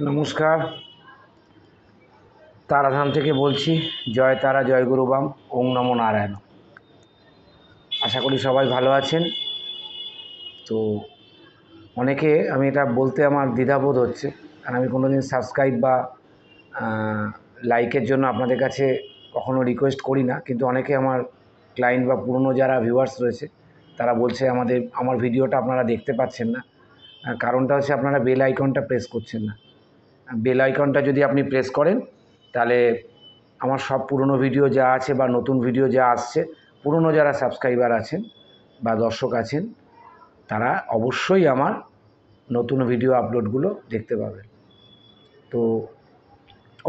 নমস্কার, তারাধাম থেকে বলছি। জয় তারা, জয় গুরুবাম, ওং নমো নারায়ণ। আশা করি সবাই ভালো আছেন। তো অনেকে, আমি এটা বলতে আমার দ্বিধাবোধ হচ্ছে, কারণ আমি কোনো দিন সাবস্ক্রাইব বা লাইকের জন্য আপনাদের কাছে কখনো রিকোয়েস্ট করি না, কিন্তু অনেকে আমার ক্লায়েন্ট বা পুরনো যারা ভিউয়ার্স রয়েছে তারা বলছে আমার ভিডিওটা আপনারা দেখতে পাচ্ছেন না। কারণটা হচ্ছে আপনারা বেল আইকনটা প্রেস করছেন না। বেল আইকনটা যদি আপনি প্রেস করেন তাহলে আমার সব পুরনো ভিডিও যা আছে বা নতুন ভিডিও যা আসছে, পুরনো যারা সাবস্ক্রাইবার আছেন বা দর্শক আছেন তারা অবশ্যই আমার নতুন ভিডিও আপলোডগুলো দেখতে পাবেন। তো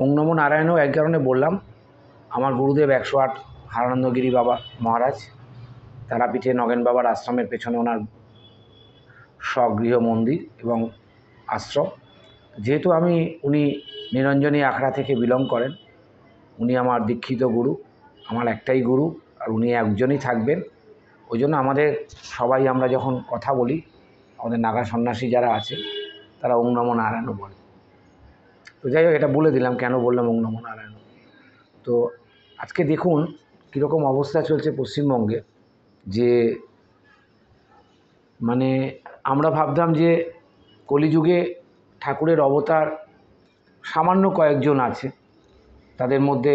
ওং নমো নারায়ণও এক কারণে বললাম, আমার গুরুদেব 108 হারানন্দগিরি বাবা মহারাজ, তারাপীঠে নগেন বাবার আশ্রমের পেছনে ওনার স্বগৃহ মন্দির এবং আশ্রম। যেহেতু উনি নিরঞ্জনী আখড়া থেকে বিলং করেন, উনি আমার দীক্ষিত গুরু, আমার একটাই গুরু, আর উনি একজনই থাকবেন। ওই জন্য আমাদের সবাই, আমরা যখন কথা বলি, আমাদের নাগা সন্ন্যাসী যারা আছে তারা ওং নমো নারায়ণ বলে। তো যাই হোক, এটা বলে দিলাম কেন বললাম ওং নমো নারায়ণ। তো আজকে দেখুন কীরকম অবস্থা চলছে পশ্চিমবঙ্গে, যে মানে আমরা ভাবতাম যে কলিযুগে ঠাকুরের অবতার সামান্য কয়েকজন আছে, তাদের মধ্যে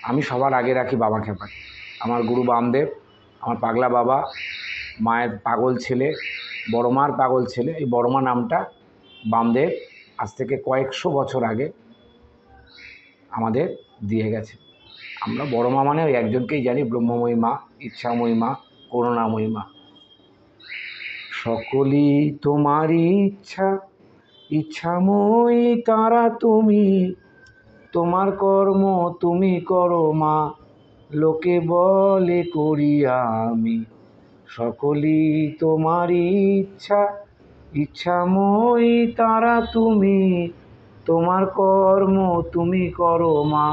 আমি সবার আগে রাখি বাবা খেপাকে, আমার গুরু বামদেব, আমার পাগলা বাবা, মায়ের পাগল ছেলে, বড় মার পাগল ছেলে। এই বড় মা নামটা বামদেব আজ থেকে কয়েকশো বছর আগে আমাদের দিয়ে গেছে। আমরা বড় মা মানে ওই একজনকেই জানি, ব্রহ্মময়ী মা, ইচ্ছাময়ী মা, করুণাময়ী মা। সকলই তোমারই ইচ্ছা, ইচ্ছাময়ী তারা তুমি, তোমার কর্ম তুমি করো মা, লোকে বলে করি আমি। সকলই তোমারই ইচ্ছা, ইচ্ছাময়ী তারা তুমি, তোমার কর্ম তুমি করো মা,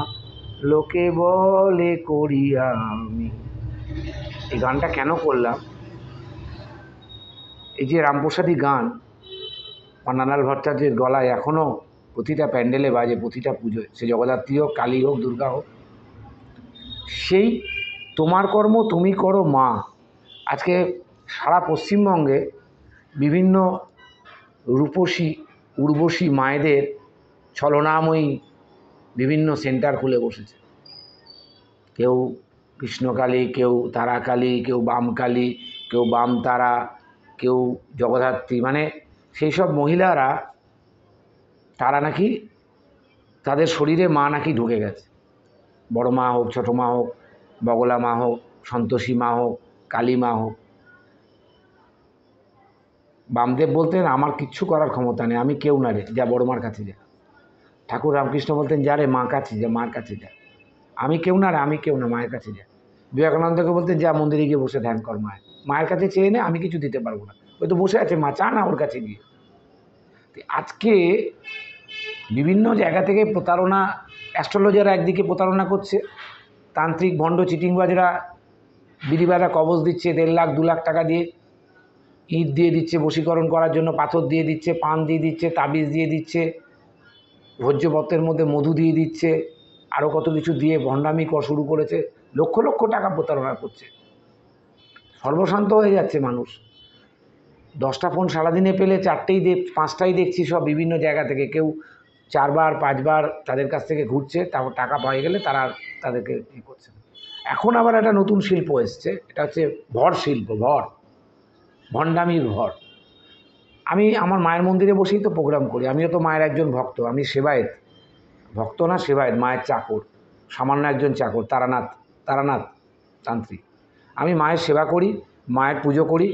লোকে বলে করি আমি। এই গানটা কেন করলাম? এই যে রামপ্রসাদী গান পান্নালাল ভট্টাচার্যের গলায় এখনও প্রতিটা প্যান্ডেলে বাজে, প্রতিটা পুজোয়, সে জগদ্ধাত্রী হোক, কালী হোক, দুর্গা হোক, সেই তোমার কর্ম তুমি করো মা। আজকে সারা পশ্চিমবঙ্গে বিভিন্ন রূপসী উর্বশী মায়েদের ছলনাময়ী বিভিন্ন সেন্টার খুলে বসেছে। কেউ কৃষ্ণকালী, কেউ তারাকালী, কেউ বামকালী, কেউ বাম তারা, কেউ জগদ্ধাত্রী। মানে সেই সব মহিলারা, তারা নাকি, তাদের শরীরে মা নাকি ঢুকে গেছে। বড় মা হোক, ছোটো মা হোক, বগলা মা হোক, সন্তোষী মা হোক, কালী মা হোক। বামদেব বলতেন আমার কিচ্ছু করার ক্ষমতা নেই, আমি কেউ না রে, যা বড় মার কাছে যা। ঠাকুর রামকৃষ্ণ বলতেন যা রে মা কাছে যা, মার কাছে যা, আমি কেউ না রে, আমি কেউ না, মায়ের কাছে যা। বিবেকানন্দকে বলতেন যা মন্দিরে গিয়ে বসে ধ্যান কর, মায়ের কাছে চেয়ে নে, আমি কিছু দিতে পারবো না, ওই তো বসে আছে মা, চা না ওর কাছে গিয়ে। আজকে বিভিন্ন জায়গা থেকে প্রতারণা, অ্যাস্ট্রোলজাররা একদিকে প্রতারণা করছে, তান্ত্রিক ভণ্ড চিটিংবাজরা বিধিবাধা কবজ দিচ্ছে 1.5 লাখ 2 লাখ টাকা দিয়ে, ইট দিয়ে দিচ্ছে বশীকরণ করার জন্য, পাথর দিয়ে দিচ্ছে, পান দিয়ে দিচ্ছে, তাবিজ দিয়ে দিচ্ছে, ভোজ্যপত্রের মধ্যে মধু দিয়ে দিচ্ছে, আরও কত কিছু দিয়ে ভণ্ডামি শুরু করেছে, লক্ষ লক্ষ টাকা প্রতারণা করছে। সর্বশান্ত হয়ে যাচ্ছে মানুষ। 10টা ফোন সারাদিনে পেলে 5টাই দেখছি সব বিভিন্ন জায়গা থেকে, কেউ 4বার 5বার তাদের কাছ থেকে ঘুরছে, তারপর টাকা পাই গেলে তারা তাদেরকে করছে। এখন আবার একটা নতুন শিল্প এসছে, এটা হচ্ছে ভর শিল্প, ভণ্ডামির ভর। আমি আমার মায়ের মন্দিরে বসেই তো প্রোগ্রাম করি, আমিও তো মায়ের একজন ভক্ত, আমি সেবায়েত, ভক্ত না সেবায়েত, মায়ের চাকর, সামান্য একজন চাকর, তারানাথ তান্ত্রিক। আমি মায়ের সেবা করি, মায়ের পুজো করি,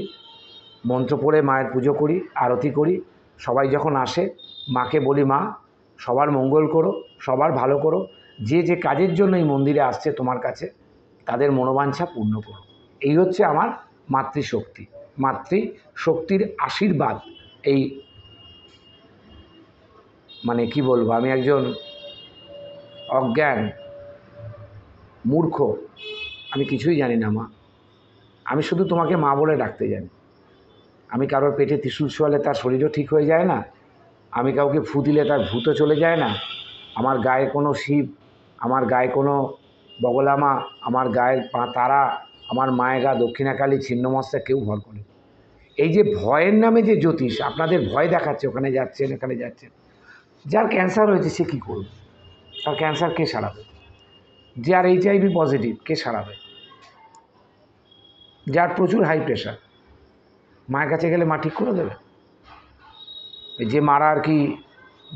মন্ত্র পড়ে মায়ের পুজো করি, আরতি করি। সবাই যখন আসে মাকে বলি মা সবার মঙ্গল করো, সবার ভালো করো, যে যে কাজের জন্য এই মন্দিরে আসছে তোমার কাছে তাদের মনোবাঞ্ছা পূর্ণ করো। এই হচ্ছে আমার মাতৃশক্তি, মাতৃশক্তির আশীর্বাদ। এই মানে কি বলবো, আমি একজন অজ্ঞান মূর্খ, আমি কিছুই জানি না মা, আমি শুধু তোমাকে মা বলে ডাকতে জানি। আমি কারোর পেটে ত্রিশূল ছোঁয়ালে তার শরীরও ঠিক হয়ে যায় না, আমি কাউকে ফু দিলে তার ভূতও চলে যায় না। আমার গায়ে কোনো শিব, আমার গায়ে কোনো বগলামা, আমার গায়ের তারা, আমার মায়ের গা দক্ষিণাকালী, ছিন্নমস্তা কেউ ভর করে। এই যে ভয়ের নামে যে জ্যোতিষ আপনাদের ভয় দেখাচ্ছে, ওখানে যাচ্ছেন এখানে যাচ্ছেন, যার ক্যান্সার হয়েছে সে কী করবে? তার ক্যান্সার কে সারাবে? যার HIV পজিটিভ কে সারাবে? যার প্রচুর হাই প্রেশার মায়ের কাছে গেলে মা ঠিক করে দেবে? যে মারা আর কি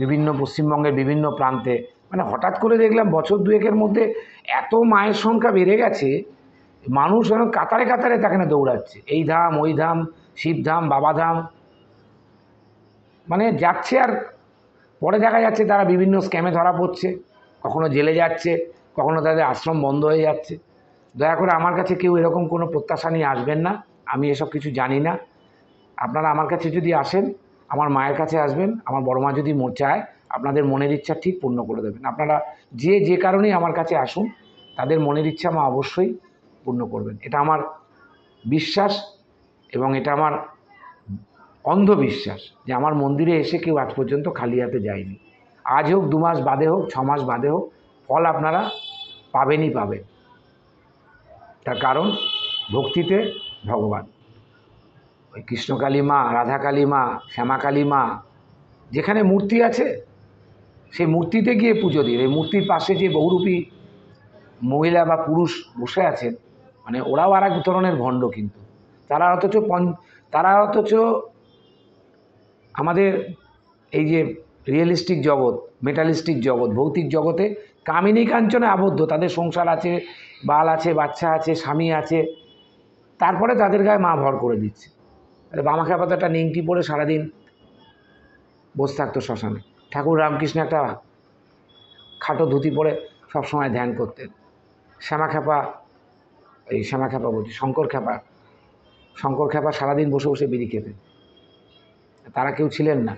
বিভিন্ন পশ্চিমবঙ্গের বিভিন্ন প্রান্তে, মানে হঠাৎ করে দেখলাম বছর দুয়েকের মধ্যে এত মায়ের সংখ্যা বেড়ে গেছে, মানুষ যেন কাতারে কাতারে তাকে না দৌড়াচ্ছে, এই ধাম ওই ধাম, শিবধাম বাবাধাম, মানে যাচ্ছে। আর পরে দেখা যাচ্ছে তারা বিভিন্ন স্ক্যামে ধরা পড়ছে, কখনো জেলে যাচ্ছে, কখনো তাদের আশ্রম বন্ধ হয়ে যাচ্ছে। দয়া করে আমার কাছে কেউ এরকম কোনো প্রত্যাশা নিয়ে আসবেন না, আমি এসব কিছু জানি না। আপনারা আমার কাছে যদি আসেন, আমার মায়ের কাছে আসবেন, আমার বড় মা যদি চায় আপনাদের মনের ইচ্ছা ঠিক পূর্ণ করে দেবেন। আপনারা যে কারণেই আমার কাছে আসুন, তাদের মনের ইচ্ছা মা অবশ্যই পূর্ণ করবেন। এটা আমার বিশ্বাস এবং এটা আমার অন্ধবিশ্বাস যে আমার মন্দিরে এসে কেউ আজ পর্যন্ত খালি হাতে যায়নি। আজ হোক, 2 মাস বাদে হোক, 6 মাস বাদে হোক, ফল আপনারা পাবেনই পাবেন। তার কারণ ভক্তিতে ভগবান। ওই কৃষ্ণকালী মা, রাধাকালী মা, শ্যামাকালী মা, যেখানে মূর্তি আছে সেই মূর্তিতে গিয়ে পুজো দিন। এই মূর্তির পাশে যে বহুরূপী মহিলা বা পুরুষ বসে আছেন, মানে ওরাও আর এক ধরনের ভণ্ড, কিন্তু তারা অথচ আমাদের এই যে রিয়েলিস্টিক জগৎ, মেটালিস্টিক জগৎ, ভৌতিক জগতে কামিনী কাঞ্চনে আবদ্ধ, তাদের সংসার আছে, বাল আছে, বাচ্চা আছে, স্বামী আছে, তারপরে তাদের গায়ে মা ভর করে দিচ্ছে। তাহলে বামাখ্যা পাতাটা নিংটি পরে সারাদিন বসে থাকতো শ্মশানে। ঠাকুর রামকৃষ্ণ একটা খাটো ধুতি পরে সবসময় ধ্যান করতেন। শ্যামাখ্যাপা বলছি, শঙ্কর খ্যাপা সারাদিন বসে বসে বিড়ি খেতেন। তারা কেউ ছিলেন না।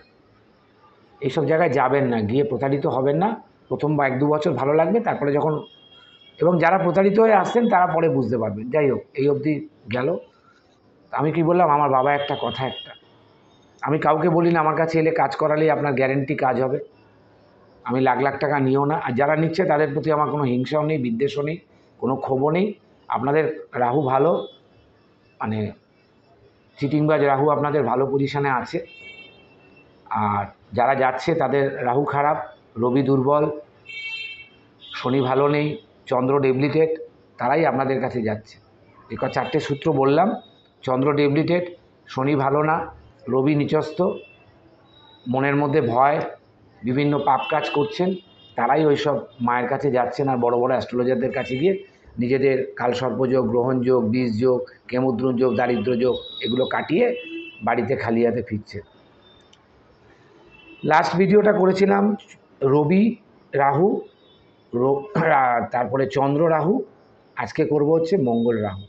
এইসব জায়গায় যাবেন না, গিয়ে প্রতারিত হবেন না। প্রথম বা 1-2 বছর ভালো লাগবে, তারপরে যখন, এবং যারা প্রতারিত হয়ে আসছেন তারা পরে বুঝতে পারবেন। যাই হোক, এই অবধি গেল। আমি কি বললাম, আমার বাবা একটা কথা, আমি কাউকে বলি না আমার কাছে এলে কাজ করালেই আপনার গ্যারেন্টি কাজ হবে। আমি লাখ লাখ টাকা নিও না, আর যারা নিচ্ছে তাদের প্রতি আমার কোনো হিংসাও নেই, বিদ্বেষও নেই, কোনো ক্ষোভও নেই। আপনাদের রাহু ভালো, মানে চিটিংবাজ রাহু আপনাদের ভালো পজিশানে আছে। আর যারা যাচ্ছে তাদের রাহু খারাপ, রবি দুর্বল, শনি ভালো নেই, চন্দ্র ডেবলিটেড, তারাই আপনাদের কাছে যাচ্ছে। এই 4টে সূত্র বললাম, চন্দ্র ডেবলিটেড, শনি ভালো না, রবি নিচস্থ, মনের মধ্যে ভয়, বিভিন্ন পাপ কাজ করছেন, তারাই ওইসব মায়ের কাছে যাচ্ছেন। আর বড় বড় অ্যাস্ট্রোলজারদের কাছে গিয়ে নিজেদের কালসর্পযোগ, গ্রহণযোগ, বীজযোগ, কেমুদ্রণ যোগ, দারিদ্র যোগ এগুলো কাটিয়ে বাড়িতে খালি হাতে ফিরছে। লাস্ট ভিডিওটা করেছিলাম রবি রাহু, তারপরে চন্দ্র রাহু, আজকে করব হচ্ছে মঙ্গল রাহু।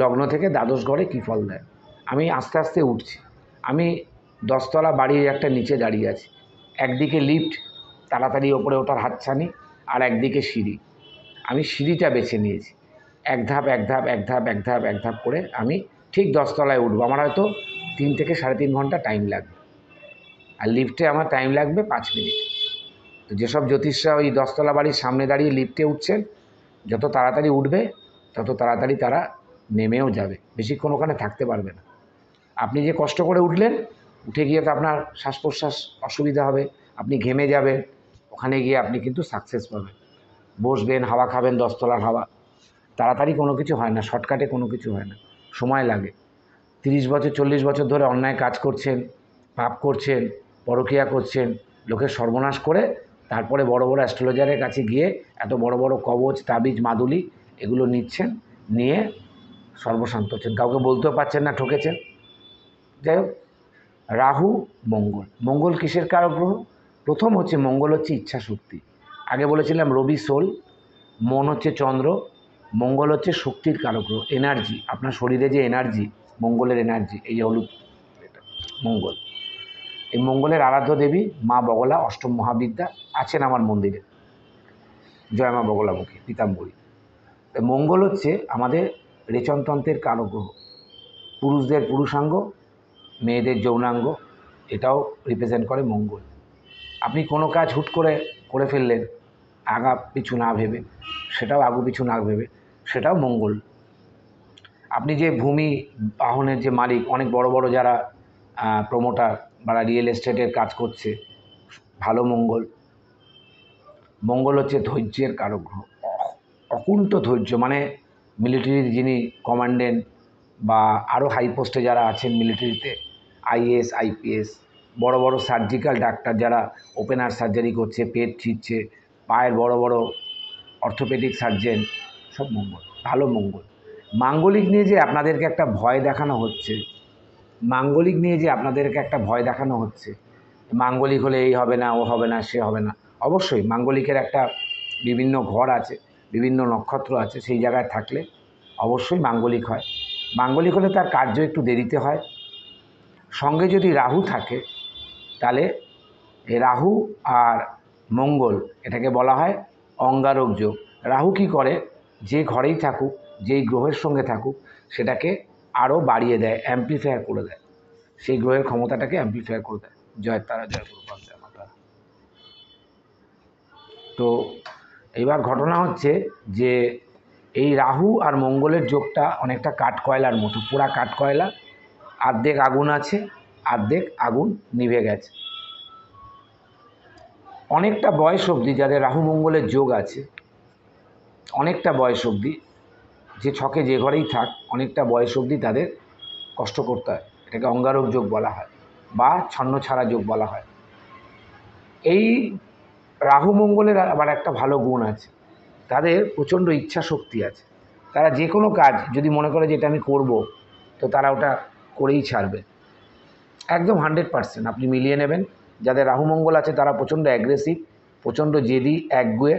লগ্ন থেকে দ্বাদশ ঘরে কী ফল দেয়। আমি আস্তে আস্তে উঠছি। আমি 10 তলা বাড়ির একটা নিচে দাঁড়িয়ে আছি। একদিকে লিফট, তাড়াতাড়ি ওপরে ওঠার হাতছানি, আর একদিকে সিঁড়ি। আমি সিঁড়িটা বেছে নিয়েছি। এক ধাপ এক ধাপ এক ধাপ এক ধাপ এক ধাপ করে আমি ঠিক 10 তলায় উঠবো। আমার হয়তো 3 থেকে 3.5 ঘন্টা টাইম লাগবে, আর লিফটে আমার টাইম লাগবে 5 মিনিট। তো যেসব জ্যোতিষরা ওই 10 তলা বাড়ির সামনে দাঁড়িয়ে লিফটে উঠছেন, যত তাড়াতাড়ি উঠবে তত তাড়াতাড়ি তারা নেমেও যাবে, বেশিক্ষণ ওখানে থাকতে পারবে না। আপনি যে কষ্ট করে উঠলেন, উঠে গিয়ে তো আপনার শ্বাস প্রশ্বাস অসুবিধা হবে, আপনি ঘেমে যাবেন, ওখানে গিয়ে আপনি কিন্তু সাকসেস পাবেন। বসবেন, হাওয়া খাবেন, 10 তলার হাওয়া। তাড়াতাড়ি কোনো কিছু হয় না, শর্টকাটে কোনো কিছু হয় না, সময় লাগে। 30 বছর 40 বছর ধরে অন্যায় কাজ করছেন, পাপ করছেন, পরকীয়া করছেন, লোকের সর্বনাশ করে তারপরে বড় বড় অ্যাস্ট্রোলজারের কাছে গিয়ে এত বড় বড় কবচ, তাবিজ, মাদুলি এগুলো নিচ্ছেন, নিয়ে সর্বশান্ত হচ্ছেন, কাউকে বলতেও পারছেন না ঠকেছেন। যাই হোক, রাহু মঙ্গল, মঙ্গল কিসের কারক গ্রহ? প্রথম হচ্ছে মঙ্গল হচ্ছে ইচ্ছা শক্তি। আগে বলেছিলাম রবি সোল, মন হচ্ছে চন্দ্র, মঙ্গল হচ্ছে শক্তির কারক গ্রহ, এনার্জি, আপনার শরীরে যে এনার্জি, মঙ্গলের এনার্জি, এই যে হলুদ এটা মঙ্গল। এই মঙ্গলের আরাধ্য দেবী মা বগলা, অষ্টম মহাবিদ্যা আছেন আমার মন্দিরে, জয় মা বগলামুখী পীতাম্বরী। মঙ্গল হচ্ছে আমাদের রেচনতন্ত্রের কারক গ্রহ, পুরুষদের পুরুষাঙ্গ, মেয়েদের যৌনাঙ্গ, এটাও রিপ্রেজেন্ট করে মঙ্গল। আপনি কোনো কাজ হুট করে করে ফেললেন আগা পিছু না ভেবে, সেটাও আগু পিছু না ভেবে, সেটাও মঙ্গল। আপনি যে ভূমি বাহনের যে মালিক, অনেক বড় বড় যারা প্রমোটার বা রিয়েল এস্টেটের কাজ করছে, ভালো মঙ্গল। মঙ্গল হচ্ছে ধৈর্যের কারক গ্রহ, অকুণ্ঠ ধৈর্য। মানে মিলিটারির যিনি কমান্ডেন্ট বা আরও হাই পোস্টে যারা আছেন মিলিটারিতে, আইএএস আইপিএস, বড় বড় সার্জিক্যাল ডাক্তার যারা ওপেনার সার্জারি করছে, পেট ছিঁড়ছে, পায়ের বড় বড় অর্থোপেডিক সার্জেন, সব মঙ্গল, ভালো মঙ্গল। মাঙ্গলিক নিয়ে যে আপনাদেরকে একটা ভয় দেখানো হচ্ছে, মাঙ্গলিক নিয়ে যে আপনাদেরকে একটা ভয় দেখানো হচ্ছে, মাঙ্গলিক হলে এই হবে না, ও হবে না, সে হবে না। অবশ্যই মাঙ্গলিকের একটা বিভিন্ন ঘর আছে, বিভিন্ন নক্ষত্র আছে, সেই জায়গায় থাকলে অবশ্যই মাঙ্গলিক হয়। মাঙ্গলিক হলে তার কার্য একটু দেরিতে হয়। সঙ্গে যদি রাহু থাকে, তাহলে এই রাহু আর মঙ্গল, এটাকে বলা হয় অঙ্গারক যোগ। রাহু কী করে, যে ঘরেই থাকুক, যেই গ্রহের সঙ্গে থাকুক, সেটাকে আরও বাড়িয়ে দেয়, অ্যাম্প্লিফায়ার করে দেয়, সেই গ্রহের ক্ষমতাটাকে অ্যাম্প্লিফায়ার করে দেয়। জয় তারা, জয় গুরু জয় মাতা। তো এইবার ঘটনা হচ্ছে যে এই রাহু আর মঙ্গলের যোগটা অনেকটা কাঠকয়লার মতো, পুরা কাঠকয়লা, অর্ধেক আগুন আছে, অর্ধেক আগুন নিভে গেছে। অনেকটা বয়স অবধি যাদের রাহু মঙ্গলের যোগ আছে, অনেকটা বয়স অবধি, যে ছকে যে ঘরেই থাক, অনেকটা বয়স অবধি তাদের কষ্ট করতে হয়। এটাকে অঙ্গারক যোগ বলা হয় বা ছন্নছাড়া যোগ বলা হয়। এই রাহু মঙ্গলের আবার একটা ভালো গুণ আছে, তাদের প্রচণ্ড ইচ্ছা শক্তি আছে। তারা যে কোনো কাজ যদি মনে করে যে এটা আমি করব, তো তারা ওটা করেই ছাড়বে, একদম 100%। আপনি মিলিয়ে নেবেন, যাদের রাহু মঙ্গল আছে তারা প্রচণ্ড অ্যাগ্রেসিভ, প্রচণ্ড জেদি, একগুঁয়ে,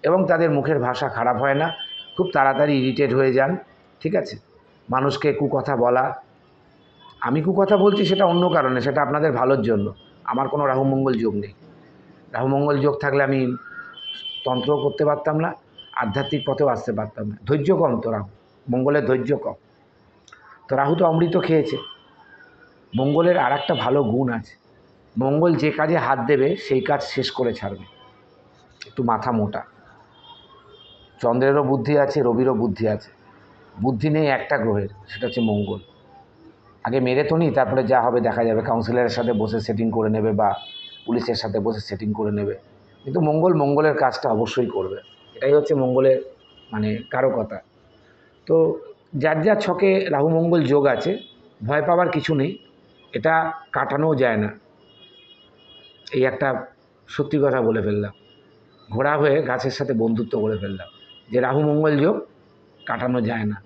এবং তাদের মুখের ভাষা খারাপ হয় না, খুব তাড়াতাড়ি ইরিটেট হয়ে যান, ঠিক আছে। মানুষকে কুকথা বলা, আমি কুকথা বলছি সেটা অন্য কারণে, সেটা আপনাদের ভালোর জন্য। আমার কোনো রাহু মঙ্গল যোগ নেই। রাহু মঙ্গল যোগ থাকলে আমি তন্ত্রও করতে পারতাম না, আধ্যাত্মিক পথেও আসতে পারতাম না। ধৈর্য কম তো রাহু, মঙ্গলের ধৈর্য কম। তো রাহু তো অমৃত খেয়েছে। মঙ্গলের আর একটা ভালো গুণ আছে, মঙ্গল যে কাজে হাত দেবে সেই কাজ শেষ করে ছাড়বে, একটু মাথা মোটা। চন্দ্রেরও বুদ্ধি আছে, রবিরও বুদ্ধি আছে, বুদ্ধি নেই একটা গ্রহের, সেটা হচ্ছে মঙ্গল। আগে মেরে তো নি, তারপরে যা হবে দেখা যাবে, কাউন্সিলরের সাথে বসে সেটিং করে নেবে বা পুলিশের সাথে বসে সেটিং করে নেবে, কিন্তু মঙ্গল মঙ্গলের কাজটা অবশ্যই করবে। এটাই হচ্ছে মঙ্গলের মানে কারকতা। তো যার যার ছকে রাহু মঙ্গল যোগ আছে, ভয় পাওয়ার কিছু নেই, এটা কাটানোও যায় না। এই একটা সত্যি কথা বলে ফেললাম, ঘোড়া হয়ে গাছের সাথে বন্ধুত্ব করে ফেললাম, যে রাহু মঙ্গল যোগ কাটানো যায় না।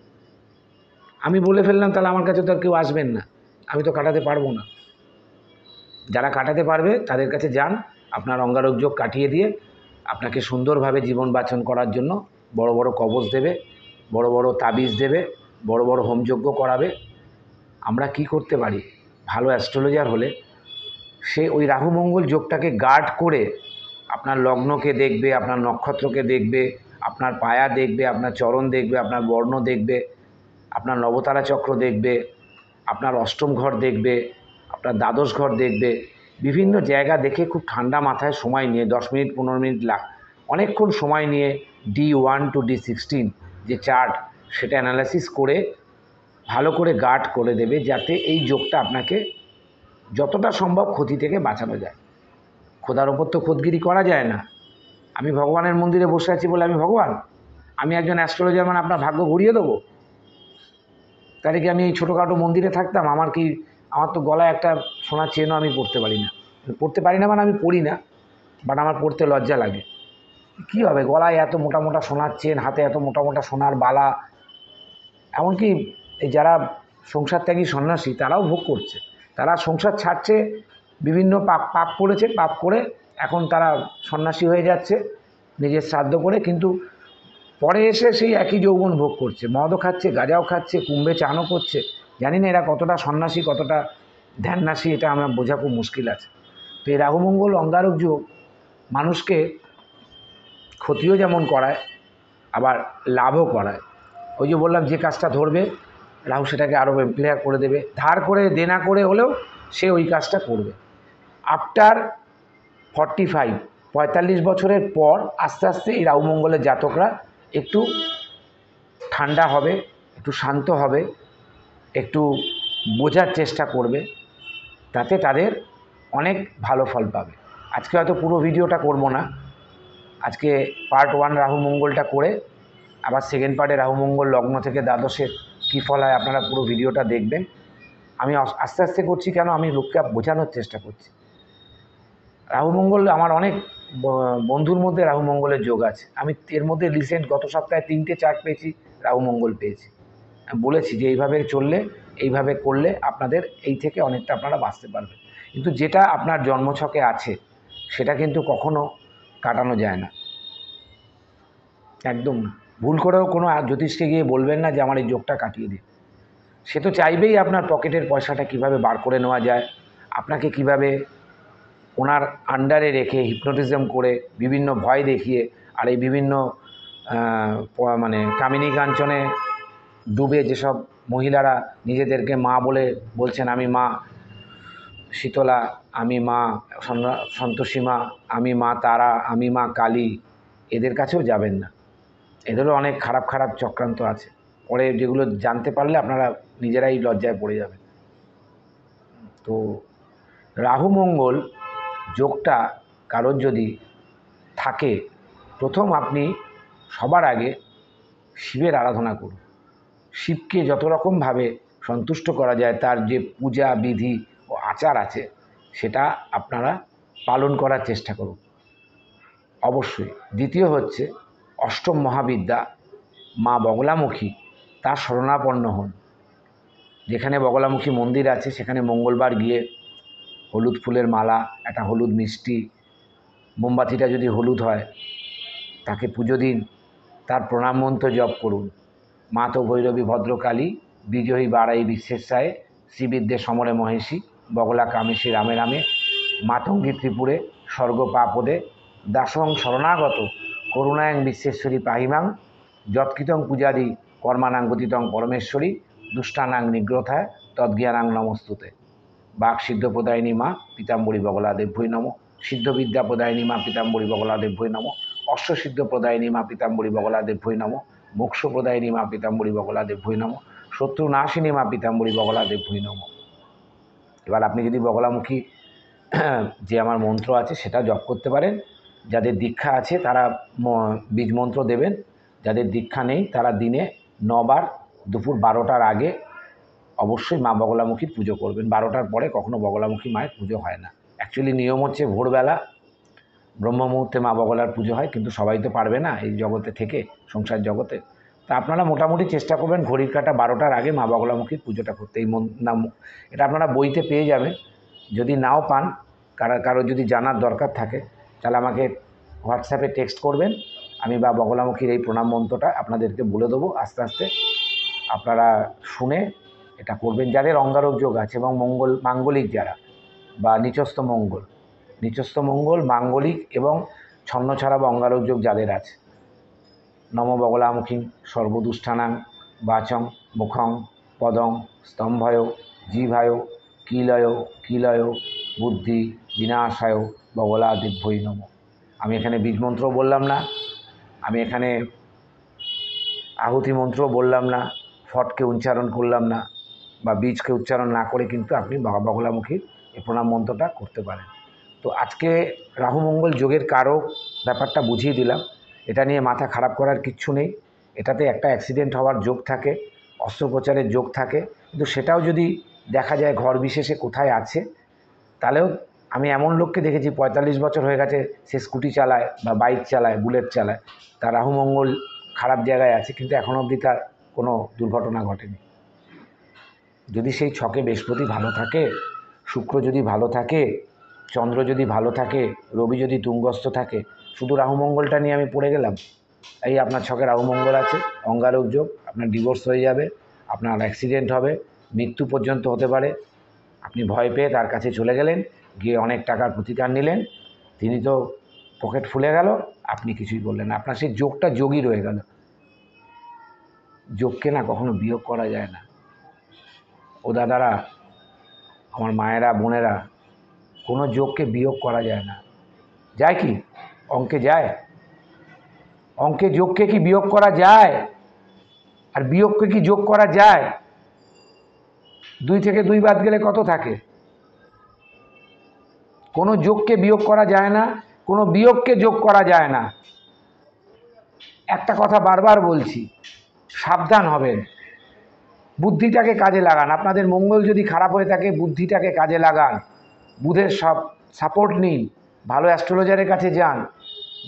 আমি বলে ফেললাম, তাহলে আমার কাছে তো আর কেউ আসবেন না, আমি তো কাটাতে পারবো না। যারা কাটাতে পারবে তাদের কাছে যান, আপনার অঙ্গারক যোগ কাটিয়ে দিয়ে আপনাকে সুন্দরভাবে জীবন বাঁচন করার জন্য বড় বড় কবচ দেবে, বড় বড় তাবিজ দেবে, বড় বড় হোমযজ্ঞ করাবে। আমরা কি করতে পারি, ভালো অ্যাস্ট্রোলজার হলে সে ওই রাহু মঙ্গল যোগটাকে গার্ড করে আপনার লগ্নকে দেখবে, আপনার নক্ষত্রকে দেখবে, আপনার পায়া দেখবে, আপনার চরণ দেখবে, আপনার বর্ণ দেখবে, আপনার নবতারা চক্র দেখবে, আপনার অষ্টম ঘর দেখবে, আপনার দ্বাদশ ঘর দেখবে। বিভিন্ন জায়গা দেখে খুব ঠান্ডা মাথায় সময় নিয়ে 10 মিনিট 15 মিনিট অনেকক্ষণ সময় নিয়ে D1 to D16 যে চার্ট, সেটা অ্যানালাইসিস করে ভালো করে গার্ড করে দেবে, যাতে এই যোগটা আপনাকে যতটা সম্ভব ক্ষতি থেকে বাঁচানো যায়। খোদার ওপর তো খোদগিরি করা যায় না। আমি ভগবানের মন্দিরে বসে আছি বলে আমি ভগবান? আমি একজন অ্যাস্ট্রোলজার, মানে আপনার ভাগ্য ঘুরিয়ে দেবো? তাহলে কি আমি এই ছোটোখাটো মন্দিরে থাকতাম? আমার তো গলায় একটা সোনার চেনও আমি পরতে পারি না। পরতে পারি না মানে আমি পরি না, বাট আমার পরতে লজ্জা লাগে। কী হবে, গলায় এত মোটা মোটা সোনার চেন, হাতে এত মোটা মোটা সোনার বালা, এমনকি এই যারা সংসার ত্যাগী সন্ন্যাসী তারাও ভোগ করছে। তারা সংসার ছাড়ছে, বিভিন্ন পাপ করেছে, পাপ করে এখন তারা সন্ন্যাসী হয়ে যাচ্ছে নিজের শ্রাদ্ধ করে, কিন্তু পরে এসে সেই একই যৌবন ভোগ করছে, মদও খাচ্ছে, গাঁজাও খাচ্ছে, কুম্ভে চানও করছে। জানি না এরা কতটা সন্ন্যাসী, কতটা ধ্যাননাসী, এটা আমার বোঝা খুব মুশকিল আছে। তো এই রাহুমঙ্গল অঙ্গারক যোগ মানুষকে ক্ষতিও যেমন করায়, আবার লাভও করায়। ওই যে বললাম, যে কাজটা ধরবে রাহু সেটাকে আরও এমপ্লিফাই করে দেবে, ধার করে দেনা করে হলেও সে ওই কাজটা করবে। আফটার 45 বছরের পর আস্তে আস্তে এই রাহু মঙ্গলের জাতকরা একটু ঠান্ডা হবে, একটু শান্ত হবে, একটু বোঝার চেষ্টা করবে, তাতে তাদের অনেক ভালো ফল পাবে। আজকে হয়তো পুরো ভিডিওটা করব না, আজকে পার্ট 1 রাহু মঙ্গলটা করে আবার সেকেন্ড পার্টে রাহু মঙ্গল লগ্ন থেকে দ্বাদশের কী ফল হয় আপনারা পুরো ভিডিওটা দেখবেন। আমি আস্তে আস্তে করছি, কেন আমি লোককে বোঝানোর চেষ্টা করছি। রাহু মঙ্গল আমার অনেক বন্ধুর মধ্যে রাহু মঙ্গলের যোগ আছে। আমি এর মধ্যে রিসেন্ট গত সপ্তাহে 3টে চার্ট পেয়েছি, রাহু মঙ্গল পেয়েছি। আমি বলেছি যে এইভাবে চললে, এইভাবে করলে আপনাদের এই থেকে অনেকটা আপনারা বাঁচতে পারবেন। কিন্তু যেটা আপনার জন্মছকে আছে সেটা কিন্তু কখনো কাটানো যায় না, একদম না। ভুল করেও কোনো জ্যোতিষকে গিয়ে বলবেন না যে আমার এই যোগটা কাটিয়ে দিন। সে তো চাইবেই আপনার পকেটের পয়সাটা কিভাবে বার করে নেওয়া যায়, আপনাকে কিভাবে ওনার আন্ডারে রেখে হিপনোটিজম করে বিভিন্ন ভয় দেখিয়ে আর এই বিভিন্ন মানে কামিনী কাঞ্চনে ডুবে যেসব মহিলারা নিজেদেরকে মা বলে বলছেন, আমি মা শীতলা, আমি মা সন্তোষী মা, আমি মা তারা, আমি মা কালী, এদের কাছেও যাবেন না। এদেরও অনেক খারাপ খারাপ চক্রান্ত আছে, পরে যেগুলো জানতে পারলে আপনারা নিজেরাই লজ্জায় পড়ে যাবেন। তো রাহু মঙ্গল যোগটা কারোর যদি থাকে, প্রথম আপনি সবার আগে শিবের আরাধনা করুন। শিবকে যত রকমভাবে সন্তুষ্ট করা যায়, তার যে পূজা বিধি ও আচার আছে সেটা আপনারা পালন করার চেষ্টা করুন অবশ্যই। দ্বিতীয় হচ্ছে অষ্টম মহাবিদ্যা মা বগলামুখী, তার শরণাপন্ন হন। যেখানে বগলামুখী মন্দির আছে সেখানে মঙ্গলবার গিয়ে হলুদ ফুলের মালা, একটা হলুদ মিষ্টি, মোমবাতিটা যদি হলুদ হয় তাকে পুজো দিন, তার প্রণাম মন্ত্র জপ করুন। মা তো ভৈরবী ভদ্রকালী, বিজয়ী বাড়াই বিশ্বেশ্বায়, শ্রীবিদ্যে সমরে মহেশী, বগলা কামেশী রামে রামে, মাতঙ্গী ত্রিপুরে স্বর্গ পাপদে, দাসং শরণাগত করুণায়ং বিশ্বেশ্বরী পাহিমাং, যৎকৃতং পূজাদি কর্মানাং গতিতং পরমেশ্বরী, দুষ্টানাং নিগ্রথায় তদ্জ্ঞানাং নমস্তুতে। বাক সিদ্ধপ্রদায়িনী মা পীতাম্বরী বগলাদেভ্যই নমঃ, সিদ্ধবিদ্যা প্রদায়িনী মা পীতাম্বরী বগলাদেভ্যই নমঃ, অশ্বসিদ্ধ প্রদায়িনী মা পীতাম্বরী বগলাদেভ্যই নমঃ, মোক্ষ প্রদায়িনী মা পীতাম্বরী বগলাদেভ্যই নমঃ, শত্রু নাশিনী মা পীতাম্বরী বগলাদেভ্যই নমঃ। এবার আপনি যদি বগলামুখী যে আমার মন্ত্র আছে সেটা জপ করতে পারেন। যাদের দীক্ষা আছে তারা বীজ মন্ত্র দেবেন, যাদের দীক্ষা নেই তারা দিনে 9 বার দুপুর 12টার আগে অবশ্যই মা বগলামুখীর পুজো করবেন। 12টার পরে কখনো বগলামুখী মায়ের পুজো হয় না। অ্যাকচুয়ালি নিয়ম হচ্ছে ভোরবেলা ব্রহ্ম মুহূর্তে মা বগলার পুজো হয়, কিন্তু সবাই তো পারবে না এই জগতে থেকে, সংসার জগতে। তা আপনারা মোটামুটি চেষ্টা করবেন ঘড়ির কাঁটা 12টার আগে মা বগলামুখীর পুজোটা করতে। এই নাম এটা আপনারা বইতে পেয়ে যাবেন। যদি নাও পান, কারো যদি জানার দরকার থাকে তাহলে আমাকে হোয়াটসঅ্যাপে টেক্সট করবেন, আমি বা বগলামুখীর এই প্রণাম মন্ত্রটা আপনাদেরকে বলে দেবো। আস্তে আস্তে আপনারা শুনে এটা করবেন। যাদের অঙ্গারক যোগ আছে এবং মাঙ্গলিক যারা বা নিচস্থ মঙ্গল মাঙ্গলিক এবং ছন্নছাড়া বা অঙ্গারক যোগ যাদের আছে, নম বগলামুখী সর্বদুষ্ঠানাং বাচং মুখং পদং স্তম্ভয় জিভায় কিলয় বুদ্ধি বিনাশায় বগলাদিভ্যই নম। আমি এখানে বীজ মন্ত্র বললাম না, আমি এখানে আহুতি মন্ত্র বললাম না, ফটকে উচ্চারণ করলাম না বা বীজকে উচ্চারণ না করে কিন্তু আপনি বগলামুখীর এই প্রণাম মন্ত্রটা করতে পারেন। তো আজকে রাহু মঙ্গল যোগের কারক ব্যাপারটা বুঝিয়ে দিলাম। এটা নিয়ে মাথা খারাপ করার কিচ্ছু নেই। এটাতে একটা অ্যাক্সিডেন্ট হওয়ার যোগ থাকে, অস্ত্রোপচারের যোগ থাকে, কিন্তু সেটাও যদি দেখা যায় ঘর বিশেষে কোথায় আছে, তাহলেও আমি এমন লোককে দেখেছি 45 বছর হয়ে গেছে, সে স্কুটি চালায় বা বাইক চালায়, বুলেট চালায়, তার রাহু মঙ্গল খারাপ জায়গায় আছে, কিন্তু এখন অবধি তার কোনো দুর্ঘটনা ঘটেনি। যদি সেই ছকে বৃহস্পতি ভালো থাকে, শুক্র যদি ভালো থাকে, চন্দ্র যদি ভালো থাকে, রবি যদি তুঙ্গস্থ থাকে, শুধু রাহু মঙ্গলটা নিয়ে আমি পড়ে গেলাম, এই আপনার ছকে রাহু মঙ্গল আছে, অঙ্গারক যোগ, আপনার ডিভোর্স হয়ে যাবে, আপনার অ্যাক্সিডেন্ট হবে, মৃত্যু পর্যন্ত হতে পারে। আপনি ভয় পেয়ে তার কাছে চলে গেলেন, গিয়ে অনেক টাকার প্রতিকার নিলেন, তিনি তো পকেট ফুলে গেল, আপনি কিছুই বললেন না, আপনার সেই যোগটা যোগই রয়ে গেল। যোগকে না কখনো বিয়োগ করা যায় না। ও দাদারা, আমার মায়েরা, বোনেরা, কোনো যোগকে বিয়োগ করা যায় না। যায় কি? অঙ্কে যায়? অঙ্কে যোগকে কি বিয়োগ করা যায়? আর বিয়োগকে কি যোগ করা যায়? 2 থেকে 2 বাদ গেলে কত থাকে? কোনো যোগকে বিয়োগ করা যায় না, কোনো বিয়োগকে যোগ করা যায় না। একটা কথা বারবার বলছি, সাবধান হবেন, বুদ্ধিটাকে কাজে লাগান। আপনাদের মঙ্গল যদি খারাপ হয়ে থাকে, বুদ্ধিটাকে কাজে লাগান, বুধের সব সাপোর্ট নিন, ভালো অ্যাস্ট্রোলজারের কাছে যান,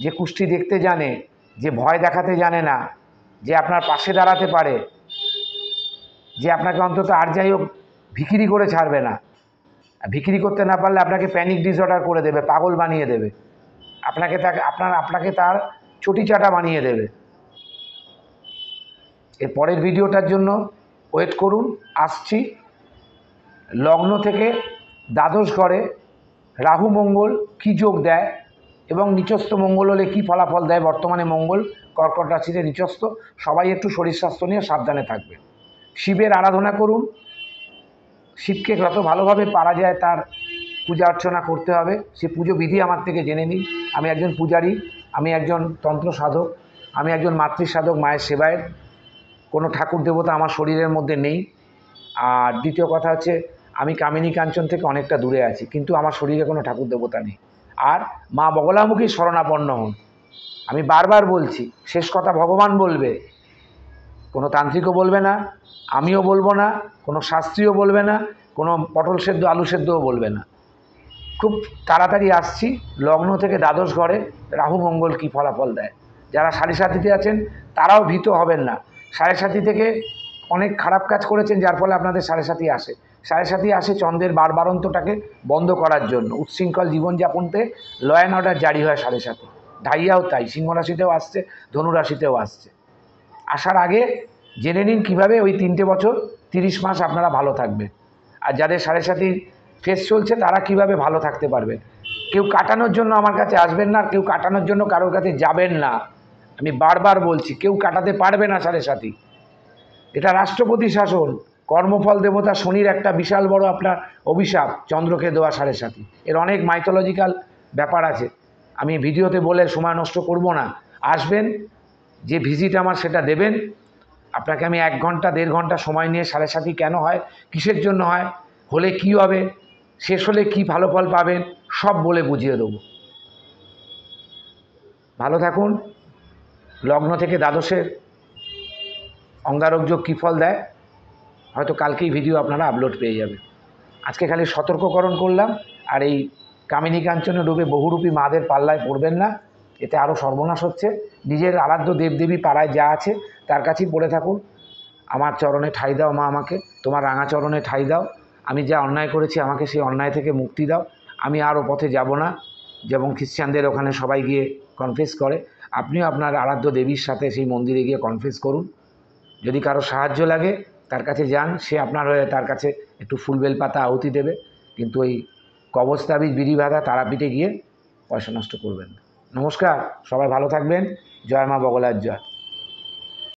যে কুষ্টি দেখতে জানে, যে ভয় দেখাতে জানে না, যে আপনার পাশে দাঁড়াতে পারে, যে আপনাকে অন্তত আর যাই হোক ভিখিরি করে ছাড়বে না। ভিখিরি করতে না পারলে আপনাকে প্যানিক ডিসঅর্ডার করে দেবে, পাগল বানিয়ে দেবে, আপনাকে তার চটি চাটা বানিয়ে দেবে। এর পরের ভিডিওটার জন্য ওয়েট করুন, আসছি। লগ্ন থেকে দ্বাদশ ঘরে রাহু মঙ্গল কী যোগ দেয় এবং নিচস্থ মঙ্গল হলে কী ফলাফল দেয়। বর্তমানে মঙ্গল কর্কট রাশিতে নিচস্থ। সবাই একটু শরীর স্বাস্থ্য নিয়ে সাবধানে থাকবে। শিবের আরাধনা করুন, শিবকে যত ভালোভাবে পারা যায় তার পূজা অর্চনা করতে হবে। সে পুজো বিধি আমার থেকে জেনে নিন। আমি একজন পূজারী, আমি একজন তন্ত্র সাধক, আমি একজন মাতৃ সাধক, মায়ের সেবায়ের। কোনো ঠাকুর দেবতা আমার শরীরের মধ্যে নেই। আর দ্বিতীয় কথা হচ্ছে, আমি কামিনী কাঞ্চন থেকে অনেকটা দূরে আছি, কিন্তু আমার শরীরে কোনো ঠাকুর দেবতা নেই। আর মা বগলামুখী শরণাপন্ন হন। আমি বারবার বলছি, শেষ কথা ভগবান বলবে, কোনো তান্ত্রিকও বলবে না, আমিও বলবো না, কোনো শাস্ত্রীও বলবে না, কোনো পটল সেদ্ধ আলু সেদ্ধও বলবে না। খুব তাড়াতাড়ি আসছি। লগ্ন থেকে দ্বাদশ ঘরে রাহু মঙ্গল কী ফলাফল দেয়। যারা সাড়ে সাথীতে আছেন তারাও ভীত হবেন না। সাড়ে সাথী থেকে অনেক খারাপ কাজ করেছেন, যার ফলে আপনাদের সাড়ে সাথী আসে। সাড়ে সাথী আসে চন্দ্রের বারবারন্তটাকে বন্ধ করার জন্য। উচ্ছৃঙ্খল জীবনযাপনতে ল অ্যান্ড অর্ডার জারি হয় সাড়ে সাথী। ঢাইয়াও তাই, সিংহ রাশিতেও আসছে, ধনু রাশিতেও আসছে। আসার আগে জেনে নিন কীভাবে ওই 3টে বছর 30 মাস আপনারা ভালো থাকবেন। আর যাদের সাড়ে সাথীর ফেস চলছে তারা কিভাবে ভালো থাকতে পারবে। কেউ কাটানোর জন্য আমার কাছে আসবেন না, আর কেউ কাটানোর জন্য কারোর কাছে যাবেন না। আমি বারবার বলছি, কেউ কাটাতে পারবে না সাড়ে সাথী। এটা রাষ্ট্রপতি শাসন। কর্মফল দেবতা শনির একটা বিশাল বড় আপনার অভিশাপ, চন্দ্রকে দেওয়া সাড়ে সাথী। এর অনেক মাইথোলজিক্যাল ব্যাপার আছে, আমি ভিডিওতে বলে সময় নষ্ট করব না। আসবেন, যে ভিজিট আমার সেটা দেবেন। আপনাকে আমি 1 ঘন্টা 1.5 ঘন্টা সময় নিয়ে সাড়ে সাথী কেন হয়, কিসের জন্য হয়, হলে কী হবে, শেষ হলে কী ভালো ফল পাবেন, সব বলে বুঝিয়ে দেবো। ভালো থাকুন। লগ্ন থেকে দ্বাদশের অঙ্গারক যোগ কী ফল দেয়, হয়তো কালকেই ভিডিও আপনারা আপলোড পেয়ে যাবেন। আজকে খালি সতর্ককরণ করলাম। আর এই কামিনী কাঞ্চনে ডুবে বহুরূপী মাদের পাল্লায় পড়বেন না, এতে আরও সর্বনাশ হচ্ছে। নিজের আরাধ্য দেবদেবী পাড়ায় যা আছে তার কাছেই পড়ে থাকুন। আমার চরণে ঠাঁই দাও মা, আমাকে তোমার রাঙা চরণে ঠাঁই দাও। আমি যা অন্যায় করেছি আমাকে সেই অন্যায় থেকে মুক্তি দাও। আমি আর ও পথে যাব না। যেমন খ্রিস্টানদের ওখানে সবাই গিয়ে কনফেস করে, আপনিও আপনার আরাধ্য দেবীর সাথে সেই মন্দিরে গিয়ে কনফেস করুন। যদি কারো সাহায্য লাগে তার কাছে যান, সে আপনার হয়ে তার কাছে একটু ফুল বেলপাতা আহুতি দেবে। কিন্তু ওই কবচ তাবিজ বিড়ি বাঁধা তারাপীঠে গিয়ে পয়সা নষ্ট করবেন না। নমস্কার, সবাই ভালো থাকবেন। জয় মা বগলার জয়।